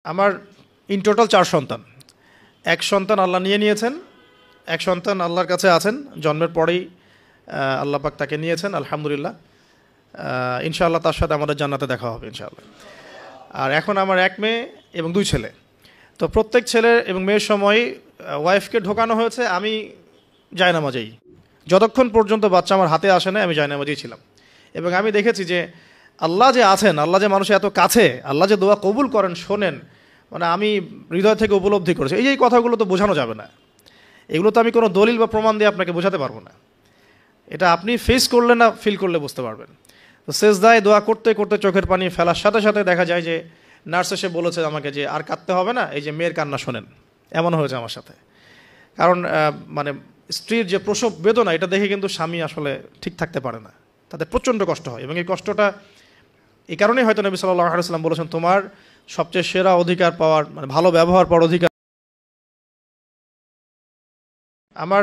আমার in total 4 সন্তান। এক সন্তান আল্লাহ নিয়েছেন, এক সন্তান আল্লাহর কাছে আছেন, জন্মের পরেই আল্লাহ পাক তাকে নিয়েছেন, আলহামদুলিল্লাহ। ইনশাআল্লাহ তার সাথে আমাদের জান্নাতে দেখা হবে ইনশাআল্লাহ। আর এখন আমার 1 মেয়ে এবং 2 ছেলে। তো প্রত্যেক ছেলে এবং মেয়ের সময় ওয়াইফকে ঢোকানো হয়েছে আমি জায়নামাজেই। যতক্ষণ পর্যন্ত বাচ্চা আমার হাতে আসে না আমি জায়নামাজেই ছিলাম। এবং আমি দেখেছি যে আল্লাহ যে আছেন, আল্লাহ যে মানুষের এত কাছে, আল্লাহ যে দোয়া কবুল করেন, শোনেন, মানে আমি হৃদয় থেকে উপলব্ধি করেছি। এই কথাগুলো তো বোঝানো যাবে না, এগুলো তো আমি কোনো দলিল বা প্রমাণ দিয়ে আপনাকে বোঝাতে পারবো না। এটা আপনি ফেস করলে না ফিল করলে বুঝতে পারবেন। তো সেজদায় দোয়া করতে করতে চোখের পানি ফেলার সাথে সাথে দেখা যায় যে নার্স এসে বলেছে আমাকে যে আর কাঁদতে হবে না, এই যে মেয়ের কান্না শোনেন। এমন হয়েছে আমার সাথে। কারণ মানে স্ত্রীর যে প্রসব বেদনা, এটা দেখে কিন্তু স্বামী আসলে ঠিক থাকতে পারে না, তাদের প্রচণ্ড কষ্ট হয়। এবং এই কষ্টটা এই কারণেই হয়তো নবী সাল্লাল্লাহু আলাইহি ওয়াসাল্লাম বলেছেন, তোমার সবচেয়ে সেরা অধিকার পাওয়ার, মানে ভালো ব্যবহার পাওয়ার অধিকার। আমার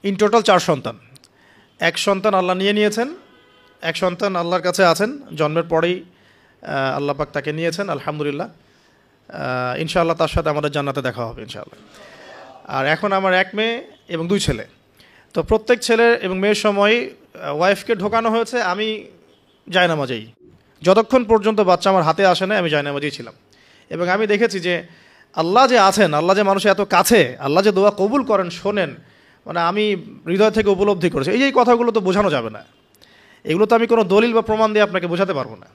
ইন টোটাল 4 সন্তান। এক সন্তান আল্লাহ নিয়েছেন, এক সন্তান আল্লাহর কাছে আছেন, জন্মের পরেই আল্লাহ পাক তাকে নিয়েছেন, আলহামদুলিল্লাহ। ইনশাআল্লাহ তার সাথে আমাদের জান্নাতে দেখা হবে ইনশাআল্লাহ। আর এখন আমার 1 মেয়ে এবং 2 ছেলে। তো প্রত্যেক ছেলে এবং মেয়ের সময় ওয়াইফকে ঢোকানো হয়েছে আমি জায়নামাজেই। যতক্ষণ পর্যন্ত বাচ্চা আমার হাতে আসে না আমি জায়নামাজেই ছিলাম। এবং আমি দেখেছি যে আল্লাহ যে আছেন, আল্লাহ যে মানুষের এত কাছে, আল্লাহ যে দোয়া কবুল করেন, শোনেন, মানে আমি হৃদয় থেকে উপলব্ধি করেছি। এই কথাগুলো তো বোঝানো যাবে না, এগুলো তো আমি কোনো দলিল বা প্রমাণ দিয়ে আপনাকে বোঝাতে পারবো না।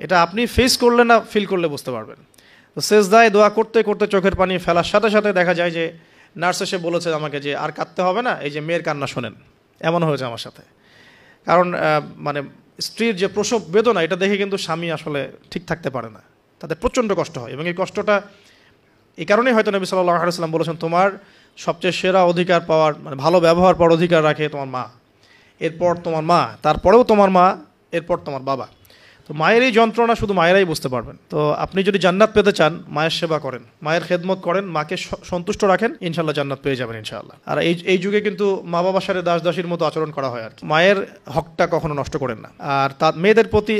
এটা আপনি ফেস করলে না ফিল করলে বুঝতে পারবেন। তো সেজদায় দোয়া করতে করতে চোখের পানি ফেলার সাথে সাথে দেখা যায় যে নার্স এসে বলেছে আমাকে যে আর কাঁদতে হবে না, এই যে মেয়ের কান্না শোনেন। এমন হয়েছে আমার সাথে। কারণ মানে স্ত্রীর যে প্রসব বেদনা, এটা দেখে কিন্তু স্বামী আসলে ঠিক থাকতে পারে না, তাদের প্রচণ্ড কষ্ট হয়। এবং এই কষ্টটা এই কারণেই হয়তো নবী সাল্লাল্লাহু আলাইহি ওয়াসাল্লাম বলেছেন, তোমার সবচেয়ে সেরা অধিকার পাওয়ার, মানে ভালো ব্যবহার পাওয়ার অধিকার রাখে তোমার মা, এরপর তোমার মা, তারপরেও তোমার মা, এরপর তোমার বাবা। তো মায়ের এই যন্ত্রণা শুধু মায়েরাই বুঝতে পারবেন। তো আপনি যদি জান্নাত পেতে চান, মায়ের সেবা করেন, মায়ের খেদমত করেন, মাকে সন্তুষ্ট রাখেন, ইনশাল্লাহ জান্নাত পেয়ে যাবেন ইনশাআল্লাহ। আর এই যুগে কিন্তু মা বাবার সাথে দাস দাসীর মতো আচরণ করা হয় আর কি। মায়ের হকটা কখনো নষ্ট করেন না। আর মেয়েদের প্রতি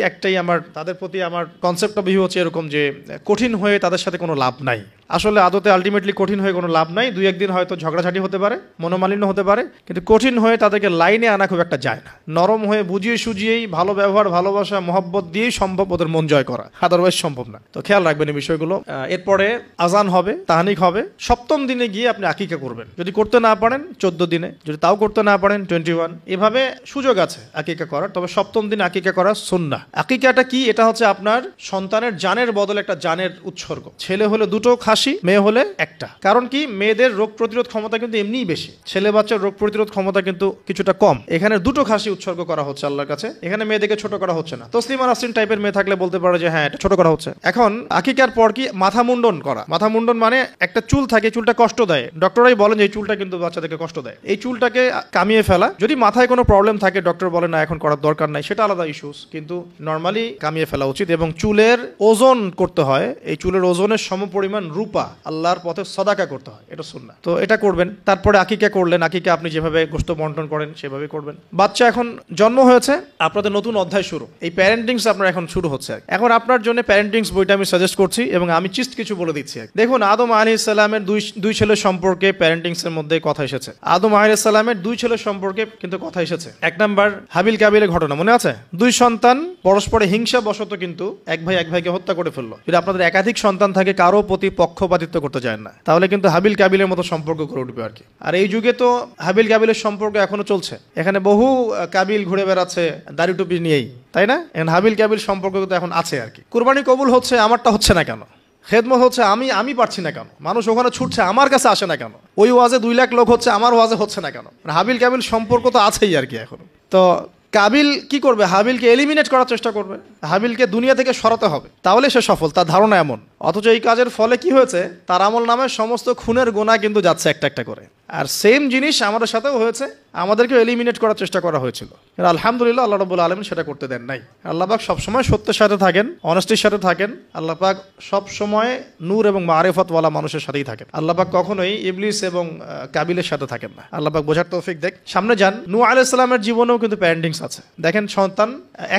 তাদের প্রতি আমার কনসেপ্ট অফ ভিউ হচ্ছে এরকম যে কঠিন হয়ে তাদের সাথে কোনো লাভ নাই। আসলে আদতে আলটিমেটলি কঠিন হয়ে কোনো লাভ নাই। 2-1 দিন হয়তো ঝগড়াঝাটি হতে পারে, মনোমালিন্য হতে পারে, কিন্তু কঠিন হয়ে তাদেরকে লাইনে আনা খুব একটা যায় না। নরম হয়ে বুঝিয়ে সুজিয়েই, ভালো ব্যবহার, ভালোবাসা, মহব্বত দিয়েই সম্ভব ওদের মন জয় করা, আদারওয়াইজ সম্ভব না। তো খেয়াল রাখবেন এই বিষয়গুলো। এরপরে আজান হবে, তাহানিক হবে, 7ম দিনে গিয়ে আপনি আকিকা করবেন। যদি করতে না পারেন 14 দিনে, যদি তাও করতে না পারেন 21, এভাবে সুযোগ আছে আকিকা করার। তবে 7ম দিনে আকিকা করা সুন্নাহ। আকিকাটা কি? এটা হচ্ছে আপনার সন্তানের জানের বদলে একটা জানের উৎসর্গ। ছেলে হলে 2টো খাসি, মেয়ে হলে 1টা। কারণ কি, মেয়েদের রোগ প্রতিরোধ ক্ষমতা কিন্তু এমনিই বেশি, ছেলে বাচ্চার রোগ প্রতিরোধ ক্ষমতা কিন্তু কিছুটা কম। এখানে 2টো খাসি উৎসর্গ করা হচ্ছে আল্লাহর কাছে। এখানে মেয়েদেরকে ছোট করা হচ্ছে না। তসলিমা নাসরিন টাইপের মেয়ে থাকলে বলতে পারে যে হ্যাঁ, এটা ছোট করা হচ্ছে। এখন আকিকার পর কি মাথা মুন্ডন করা। মাথা মুন্ডন মানে একটা চুল থাকে, চুলটা কষ্ট দেয়, ডক্টরাই বলেন যে এই চুলটা কিন্তু বাচ্চাদেরকে কষ্ট দেয়, এই চুলটাকে কামিয়ে ফেলা। যদি মাথায় কোনো প্রবলেম থাকে, ডক্টর বলে না এখন করার দরকার নাই, সেটা আলাদা ইস্যুস, কিন্তু নর্মালি কামিয়ে ফেলা উচিত। এবং চুলের ওজন করতে হয়, এই চুলের ওজনের সমপরিমাণ রূপা আল্লাহর পথে সদাকা করতে হয়, এটা সুন্নাহ। তো এটা করবেন। তারপরে আকিকা করলেন, আকিকা আপনি যেভাবে গোশত বন্টন করেন সেভাবে করবেন। বাচ্চা এখন জন্ম হয়েছে, আপনাদের নতুন অধ্যায় শুরু, এই প্যারেন্টিংস আপনার এখন শুরু হচ্ছে। এখন আপনার জন্য প্যারেন্টিংস বইটা আমি সাজেস্ট করছি এবং আমি চিস্ট কিছু বলে দিচ্ছি। দেখুন, আদম আলাইহিস সালামের দুই ছেলের সম্পর্কে প্যারেন্টিংস এর মধ্যে কথা এসেছে। আদম আলাইহিস সালামের 2 ছেলের সম্পর্কে কিন্তু কথা এসেছে। 1 নাম্বার হাবিল কাবিলের ঘটনা মনে আছে? 2 সন্তান পরস্পরে হিংসা বশত কিন্তু এক ভাই এক ভাইকে হত্যা করে ফেললো। যদি আপনাদের একাধিক সন্তান থাকে, কারো প্রতি পক্ষপাতিত্ব করতে যায় না, তাহলে কিন্তু হাবিল কাবিলের মতো সম্পর্ক করে উঠবে আর কি। আর এই যুগে তো হাবিল কাবিলের সম্পর্ক এখনো চলছে। এখানে বহু কাবিল ঘুরে বেড়াচ্ছে দাড়ি টুপি নিয়েই, তাই না? এখন হাবিল কাবিল সম্পর্ক কিন্তু এখন আছে আর কি। কুরবানি কবুল হচ্ছে, আমারটা হচ্ছে না কেন? খেদমত হচ্ছে, আমি পারছি না কেন? মানুষ ওখানে ছুটছে, আমার কাছে আসে না কেন? ওই ওয়াজে 2 লাখ লোক হচ্ছে, আমার ওয়াজে হচ্ছে না কেন? হাবিল কাবিল সম্পর্ক তো আছেই আর কি এখন। তো কাবিল কি করবে? হাবিলকে এলিমিনেট করার চেষ্টা করবে, হাবিলকে দুনিয়া থেকে সরাতে হবে, তাহলে সে সফল, তার ধারণা এমন। অথচ এই কাজের ফলে কি হয়েছে? তার আমল নামে সমস্ত খুনের গুনাহ কিন্তু যাচ্ছে একটা একটা করে। আর সেম জিনিস আমাদের সাথেও হয়েছে, আমাদেরকে এলিমিনেট করার চেষ্টা করা হয়েছিল। আলহামদুলিল্লাহ আল্লাহ রাব্বুল আলামিন সেটা করতে দেন নাই। আল্লাহ পাক সবসময় সত্যের সাথে থাকেন, অনেস্টির সাথে থাকেন। আল্লাহ পাক সবসময় নূর এবং মারিফতওয়ালা মানুষের সাথেই থাকেন। আল্লাহ পাক কখনোই ইবলিস এবং কাবিলের সাথে থাকেন না। আল্লাহ পাক বোঝার তৌফিক দেখ। সামনে যান। নূহ আলাইহিস সালামের জীবনেও কিন্তু প্যারেন্টিংস আছে। দেখেন,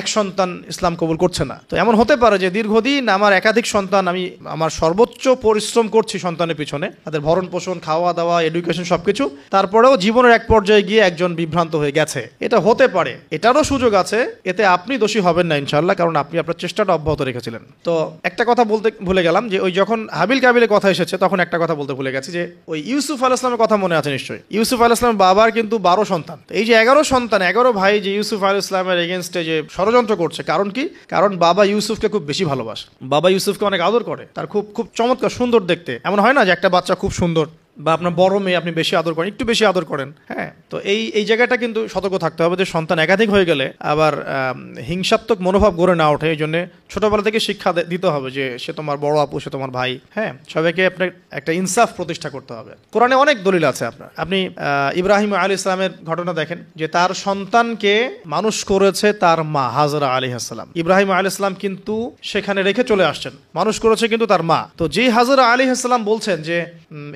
এক সন্তান ইসলাম কবুল করছে না। তো এমন হতে পারে যে দীর্ঘদিন আমার একাধিক সন্তান আমি আমার সর্বোচ্চ পরিশ্রম করছি সন্তানের পিছনে, তাদের ভরণ পোষণ, খাওয়া দাওয়া, এডুকেশন সবকিছু, তারপরেও জীবনের এক পর্যায়ে গিয়ে একজন বিভ্রান্ত হয়ে গেছে, এটা হতে পারে, এটারও সুযোগ আছে, এতে আপনি দোষী হবেন না ইনশাআল্লাহ, কারণ আপনি আপনার চেষ্টাটা অব্যাহত রেখেছিলেন। তো একটা কথা বলতে ভুলে গেলাম যে ওই যখন হাবিল কাবিলের কথা এসেছে তখন একটা কথা বলতে ভুলে গেছি যে ওই ইউসুফ আলাইহিস সালামের কথা মনে আছে নিশ্চয়ই। ইউসুফ আলাইহিস সালামের বাবার কিন্তু 12 সন্তান। এই যে 11 সন্তান, 11 ভাই যে ইউসুফ আলাইহিস সালামের এগেইনস্টে যে ষড়যন্ত্র করছে, কারণ কি? কারণ বাবা ইউসুফকে খুব বেশি ভালোবাসে, বাবা ইউসুফকে অনেক আদর করে, তার খুব খুব চমৎকার সুন্দর দেখতে। এমন হয় না যে একটা বাচ্চা খুব সুন্দর বা আপনার বড় মেয়ে আপনি বেশি আদর করেন, একটু বেশি আদর করেন, হ্যাঁ। তো এই জায়গাটা কিন্তু সতর্ক থাকতে হবে যে সন্তান একাধিক হয়ে গেলে আবার হিংসাত্মক মনোভাব গড়ে না ওঠে। এই জন্য ছোটবেলা থেকে শিক্ষা দিতে হবে যে সে তোমার বড় আপু, সে তোমার ভাই, হ্যাঁ। সবাইকে আপনার একটা ইনসাফ প্রতিষ্ঠা করতে হবে। কোরআনে অনেক দলিল আছে আপনার। আপনি ইব্রাহিম আলাইহিস সালামের ঘটনা দেখেন যে তার সন্তানকে মানুষ করেছে তার মা হাজরা আলাইহিস সালাম। ইব্রাহিম আলাইহিস সালাম কিন্তু সেখানে রেখে চলে আসছেন, মানুষ করেছে কিন্তু তার মা। তো যে হাজরা আলাইহিস সালাম বলছেন যে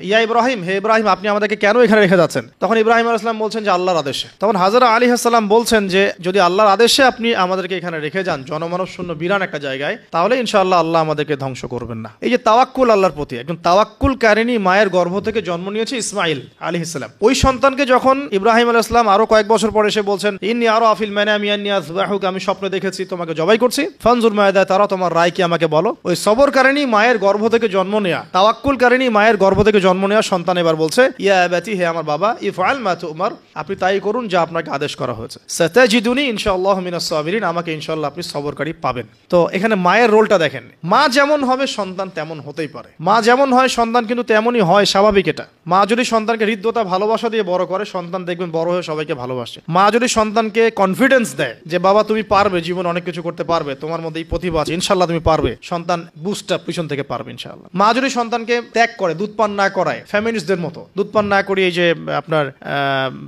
ইয়া ইব্রাহিম, হে ইব্রাহিম, আপনি আমাদেরকে কেন এখানে রেখে যাচ্ছেন? তখন ইব্রাহিম আলাইহিস সালাম বলছেন যে আল্লাহর আদেশে। তখন হাজরা আলাইহিস সালাম বলছেন যে যদি আল্লাহর আদেশে আপনি আমাদেরকে এখানে রেখে যান জনমানব শূন্য বিরান একটা জায়গায়, তাহলে ইনশাআল্লাহ আল্লাহ আমাদেরকে ধ্বংস করবেন না। এই যে তাওয়াক্কুল আল্লাহর প্রতি, একজন তাওয়াক্কুল কারিনী মায়ের গর্ভ থেকে জন্ম নিয়েছে ইসমাইল আলাইহিস সালাম। ওই সন্তানকে যখন ইব্রাহিম আলাইহিস সালাম আরো কয়েক বছর পরে এসে বলছেন ইন্নী আরা ফিল মানামি আন্নী আযবাহুকা, আমি স্বপ্নে দেখেছি তোমাকে জবাই করছি, ফানজুর মাযা তারা, তোমার রায় কি আমাকে বলো। ওই সবর কারিনী মায়ের গর্ভ থেকে জন্ম নেয়া, তাওয়াক্কুল কারিনী মায়ের গর্ভ থেকে জন্ম নেওয়া সন্তান এবার বলছে ইয়া আবাতি, হে আমার বাবা, ইফআল মা তুমার, আপনি তাই করুন যা আপনাকে আদেশ করা হয়েছে, সাতাজিদুনি ইনশাআল্লাহু মিনাস সাবিরিন, আমাকে ইনশাআল্লাহ আপনি সবরকারী পাবেন। তো এখানে মায়ের রোলটা দেখেন, মা যেমন হবে সন্তান তেমন হতেই পারে, মা যেমন হয় সন্তান কিন্তু তেমনই হয়, স্বাভাবিক এটা। মা যদি সন্তানকে হৃদ্যতা ভালোবাসা দিয়ে বড় করে, সন্তান দেখবেন বড় হয়ে সবাইকে ভালোবাসে। মা যদি সন্তানকে কনফিডেন্স দেয় যে বাবা তুমি পারবে, জীবন অনেক কিছু করতে পারবে, তোমার মধ্যে এই প্রতিভা আছে, ইনশাআল্লাহ তুমি পারবে, সন্তান বুস্ট আপ পিছন থেকে পারবে ইনশাআল্লাহ। মা যদি সন্তানকে ত্যাগ করে, দুধ পান না করায়, ফ্যামিলিস্টদের মতো দুধ পান না করিয়ে এই যে আপনার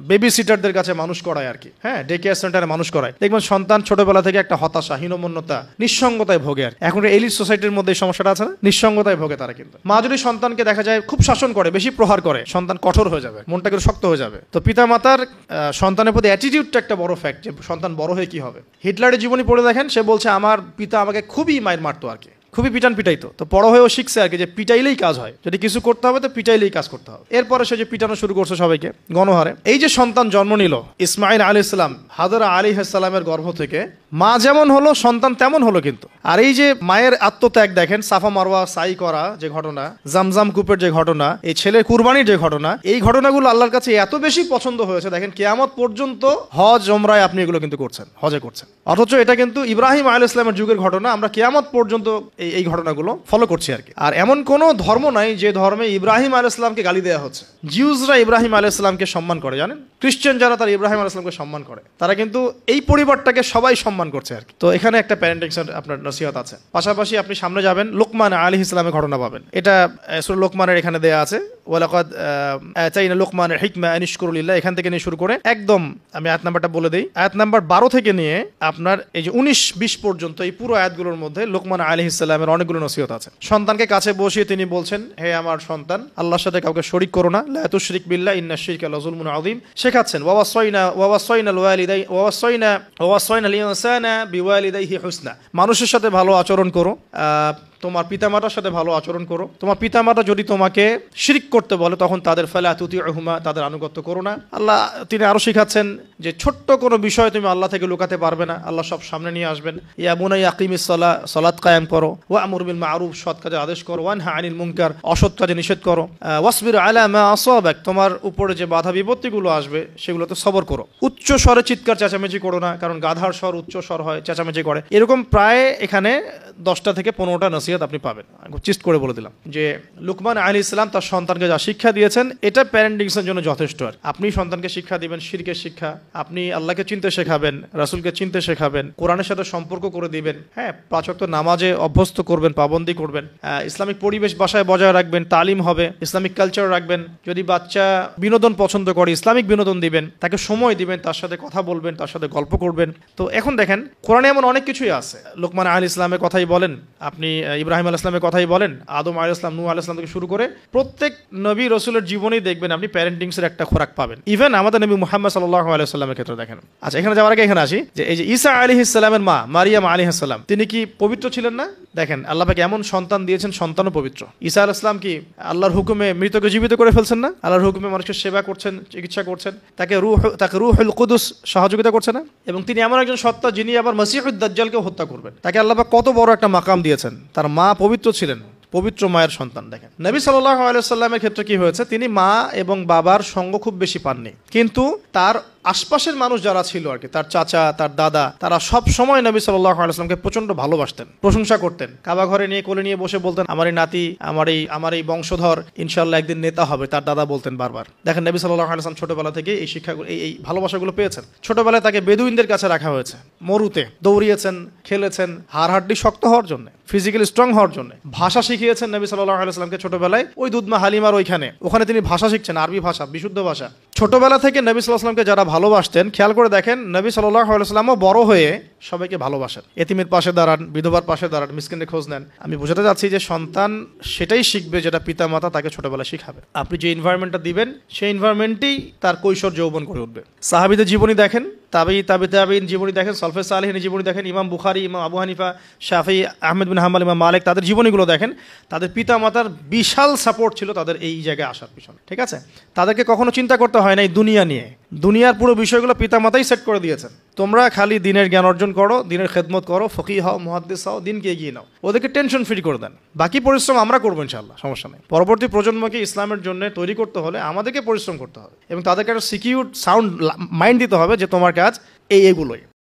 বেবি সিটারদের কাছে মানুষ করায় আর কি, হ্যাঁ, ডে কেয়ার সেন্টারে মানুষ করায়, দেখবেন সন্তান ছোটবেলা থেকে একটা হতাশা, হীনমন্যতা, নিঃসঙ্গতায় ভোগে আর এখন এলিট সোসাইটির মধ্যে এই সমস্যাটা আছে না, নিঃসঙ্গতায় ভোগে তারা। কিন্তু মা যদি সন্তানকে দেখা যায় খুব শাসন করে, বেশি প্রহার করে, সন্তান কঠোর হয়ে যাবে, মনটা কিন্তু শক্ত হয়ে যাবে। তো পিতা মাতার সন্তানের প্রতি অ্যাটিটিউডটা একটা বড় ফ্যাক্ট, যে সন্তান বড় হয়ে কি হবে। হিটলারের জীবনী পড়ে দেখেন, সে বলছে আমার পিতা আমাকে খুবই মায়ের মারতো আর কি, খুবই পিটাইতো। তো বড় হয়েও শিখছে আর কি যে পিটাইলেই কাজ হয়, যদি কিছু করতে হবে তো পিটাইলেই কাজ করতে হবে। এরপরে সে যে পিটানো শুরু করছে সবাইকে গণহারে। এই যে সন্তান জন্ম নিল ইসমাইল আলাইহিস সালাম হাজরা আলাইহিস সালামের গর্ভ থেকে, মা যেমন হলো সন্তান তেমন হলো কিন্তু। আর এই যে মায়ের আত্মত্যাগ দেখেন, সাফা মারওয়া সাই করা যে ঘটনা, জামজাম কূপের যে ঘটনা, এই ছেলের কুরবানির যে ঘটনা, এই ঘটনাগুলো আল্লাহর কাছে এত বেশি পছন্দ হয়েছে, দেখেন কিয়ামত পর্যন্ত হজ ওমরায় আপনি এগুলো কিন্তু করছেন, হজে করছেন। অথচ এটা কিন্তু ইব্রাহিম আলাইহিস সালামের যুগের ঘটনা, আমরা কিয়ামত পর্যন্ত এই ঘটনাগুলো ফলো করছি আর কি। আর এমন কোনো ধর্ম নাই যে ধর্মে ইব্রাহিম আলাইহিস সালামকে গালি দেওয়া হচ্ছে। জিউসরা ইব্রাহিম আলাইহিস সালামকে সম্মান করে, জানেন, খ্রিস্টান যারা তারা ইব্রাহিম আলাইহিস সালামকে সম্মান করে, তারা কিন্তু এই পরিবারটাকে সবাই সম্মান করছে আর কি। তো এখানে একটা প্যারেন্টিংসের আপনার নসিহত আছে। পাশাপাশি আপনি সামনে যাবেন, লোকমান আলাইহিস সালামের ঘটনা পাবেন, এটা সূরা লোকমানের এখানে দেয়া আছে, ওয়ালাকাদ আতাইনা লোকমানের হিকমা আন ইশকুরু লিল্লাহ, এখান থেকে নিয়ে শুরু করে একদম আমি আয়াত নাম্বারটা বলে দেই, আয়াত নাম্বার 12 থেকে নিয়ে আপনার এই যে 19-20 পর্যন্ত এই পুরো আয়াতগুলোর মধ্যে লোকমান আলাইহিস সালামের অনেকগুলো নসিহত আছে। সন্তানকে কাছে বসিয়ে তিনি বলছেন, হে আমার সন্তান, আল্লাহর সাথে কাউকে শরীক করো না, লা তুশরিক বিল্লাহ ইন্নাশ শিরকা লাযুলমুন আযীম, শেখাচ্ছেন ওয়াসাইনাল ইনসানা বিওয়ালিদাইহি হুসনা, মানুষের সাথে ভালো আচরণ করো, তোমার পিতামাতার সাথে ভালো আচরণ করো। তোমার পিতামাতা যদি তোমাকে শিরক করতে বলে তখন তাদের ফালা তুতিউহুমা, তাদের আনুগত্য করো না। আল্লাহ তিনি আরো শিখাচ্ছেন যে ছোট্ট কোনো বিষয় তুমি আল্লাহ থেকে লুকাতে পারবে না, আল্লাহ সব সামনে নিয়ে আসবেন। ইয়া বুনাইয়া আকিমিস সালাহ, সালাত কায়েম করো, ওয়া'মুর বিল মা'রুফ, সৎ কাজে আদেশ করো, ওয়ানহা আনিল মুনকার, অসৎ কাজে নিষেধ করো, ওয়াসবির আলা মা আসাবাক, তোমার উপরে যে বাধা বিপত্তিগুলো আসবে সেগুলোতে সবর করো। উচ্চ স্বরে চিৎকার চেঁচামেচি করো না, কারণ গাধার স্বর উচ্চ স্বর হয়, চেঁচামেচি করে। এরকম প্রায় এখানে 10টা থেকে 15টা নসিহত আপনি পাবেন। চিস্ট করে বলে দিলাম যে লুকমান আলাইহিস সালাম তার সন্তানকে যা শিক্ষা দিয়েছেন এটা প্যারেন্টিংসের জন্য যথেষ্ট। আর আপনি সন্তানকে শিক্ষা দিবেন শিরকের শিক্ষা, আপনি আল্লাহকে চিনতে শেখাবেন, রাসূলকে চিনতে শেখাবেন, কোরআনের সাথে সম্পর্ক করে দিবেন, হ্যাঁ, 5 ওয়াক্ত নামাজে অভ্যস্ত করবেন, পাবন্দি করবেন, ইসলামিক পরিবেশ বাসায় বজায় রাখবেন, তালিম হবে, ইসলামিক কালচার রাখবেন। যদি বাচ্চা বিনোদন পছন্দ করে ইসলামিক বিনোদন দিবেন, তাকে সময় দিবেন, তার সাথে কথা বলবেন, তার সাথে গল্প করবেন। তো এখন দেখেন কোরআনে এমন অনেক কিছুই আছে। লুকমান আলাইহিস সালামের কথাই বলেন, আপনি ইব্রাহিম আলাইহিস সালামের কথাই বলেন, আদম আলাইহিস সালাম, নূহ আলাইহিস সালাম থেকে শুরু করে প্রত্যেক নবী রাসূলের জীবনেই দেখবেন আপনি প্যারেন্টিংসের একটা খোরাক পাবেন। ইভেন আমাদের নবী মুহাম্মদ সাল্লাল্লাহু আলাইহি ওয়াসাল্লামের ক্ষেত্রে দেখেন। আচ্ছা, এখানে যাওয়ার আগে এখানে আসি যে এই যে ঈসা আলাইহিস সালামের মা মারিয়াম আলাইহিস সালাম, তিনি কি পবিত্র ছিলেন না? দেখেন আল্লাহ পাক এমন সন্তান দিয়েছেন, সন্তানও পবিত্র। ঈসা আলাইহিস সালাম কি আল্লাহর হুকুমে মৃতকে জীবিত করে ফেলছেন না? আল্লাহর হুকুমে মানুষের সেবা করছেন, চিকিৎসা করছেন, তাকে রূহুল কুদুস সহযোগিতা করছে না? এবং তিনি এমন একজন সত্তা যিনি আবার মসিহুদ দাজ্জালকেও হত্যা করবেন। তাকে আল্লাহ পাক কত বড় একটা মাকাম দিয়েছেন। তার মা পবিত্র ছিলেন, পবিত্র মায়ের সন্তান। দেখেন নবী সাল্লাল্লাহু আলাইহি সাল্লামের ক্ষেত্রে কি হয়েছে, তিনি মা এবং বাবার সঙ্গ খুব বেশি পাননি, কিন্তু তার আশপাশের মানুষ যারা ছিল আর কি, তার চাচা, তার দাদা, তারা সব সময় নবী সাল্লাল্লাহু আলাইহি সাল্লামকে প্রচন্ড ভালোবাসতেন, প্রশংসা করতেন। কাবা ঘরে নিয়ে কোলে নিয়ে বসে বলতেন, আমার এই নাতি, আমার এই বংশধর ইনশাআল্লাহ একদিন নেতা হবে। তার দাদা বলতেন বারবার। দেখেন নবী সাল্লাল্লাহু আলাইহি সাল্লাম ছোটবেলা থেকে এই শিক্ষাগুলো, এই ভালোবাসাগুলো পেয়েছেন। ছোটবেলায় তাকে বেদুইনদের কাছে রাখা হয়েছে, মরুতে দৌড়িয়েছেন, খেলেছেন, হাড়হাড্ডি শক্ত হওয়ার জন্য, ফিজিক্যালি স্ট্রং হওয়ার জন্য। ভাষা শিখিয়েছেন নবী সাল্লাল্লাহু আলাইহি সাল্লামকে ছোটবেলায়, ওই দুধমা হালিমার ওখানে তিনি ভাষা শিখছেন, আরবি ভাষা, বিশুদ্ধ ভাষা। ছোটবেলা থেকে নবী সাল্লাল্লাহু আলাইহি সাল্লামকে যারা ভালোবাসতেন, খেয়াল করে দেখেন নবী সাল্লাল্লাহু আলাইহি সাল্লামও বড় হয়ে সবাইকে ভালোবাসেন। এতিমের পাশে দাঁড়ান, বিধবার পাশে দাঁড়ান, মিসকিনের খোঁজ নেন। আমি বোঝাতে চাচ্ছি যে সন্তান সেটাই শিখবে যেটা পিতামাতা তাকে ছোটবেলায় শিখাবে। আপনি যে এনভায়রনমেন্টটা দিবেন, সেই এনভায়রনমেন্টেই তার কৈশোর যৌবন করে উঠবে। সাহাবীদের জীবনী দেখেন, তাবিঈন জীবনী দেখেন, সলফে সালেহিনের জীবনী দেখেন, ইমাম বুখারী, ইমাম আবু হানিফা, শাফিঈ, আহমেদ বিন হাম্বল, ইমাম মালিক, তাদের জীবনীগুলো দেখেন। তাদের পিতামাতার বিশাল সাপোর্ট ছিল তাদের এই জায়গায় আসার পিছনে। ঠিক আছে, তাদেরকে কখনো চিন্তা করতে হয় না এই দুনিয়া নিয়ে। দুনিয়ার পুরো বিষয়গুলো পিতামাতাই সেট করে দিয়েছেন। তোমরা খালি দিনের জ্ঞান অর্জন করো, দিনের খেদমত করো, ফকিহ হও, মুহাদ্দিস হও, দিনকে এগিয়ে নাও। ওদেরকে টেনশন ফ্রি করে দেন, বাকি পরিশ্রম আমরা করবো ইনশাআল্লাহ, সমস্যা নেই। পরবর্তী প্রজন্মকে ইসলামের জন্য তৈরি করতে হলে আমাদেরকে পরিশ্রম করতে হবে এবং তাদেরকে একটা সিকিউর সাউন্ড মাইন্ড দিতে হবে যে তোমার কাজ এইগুলোই।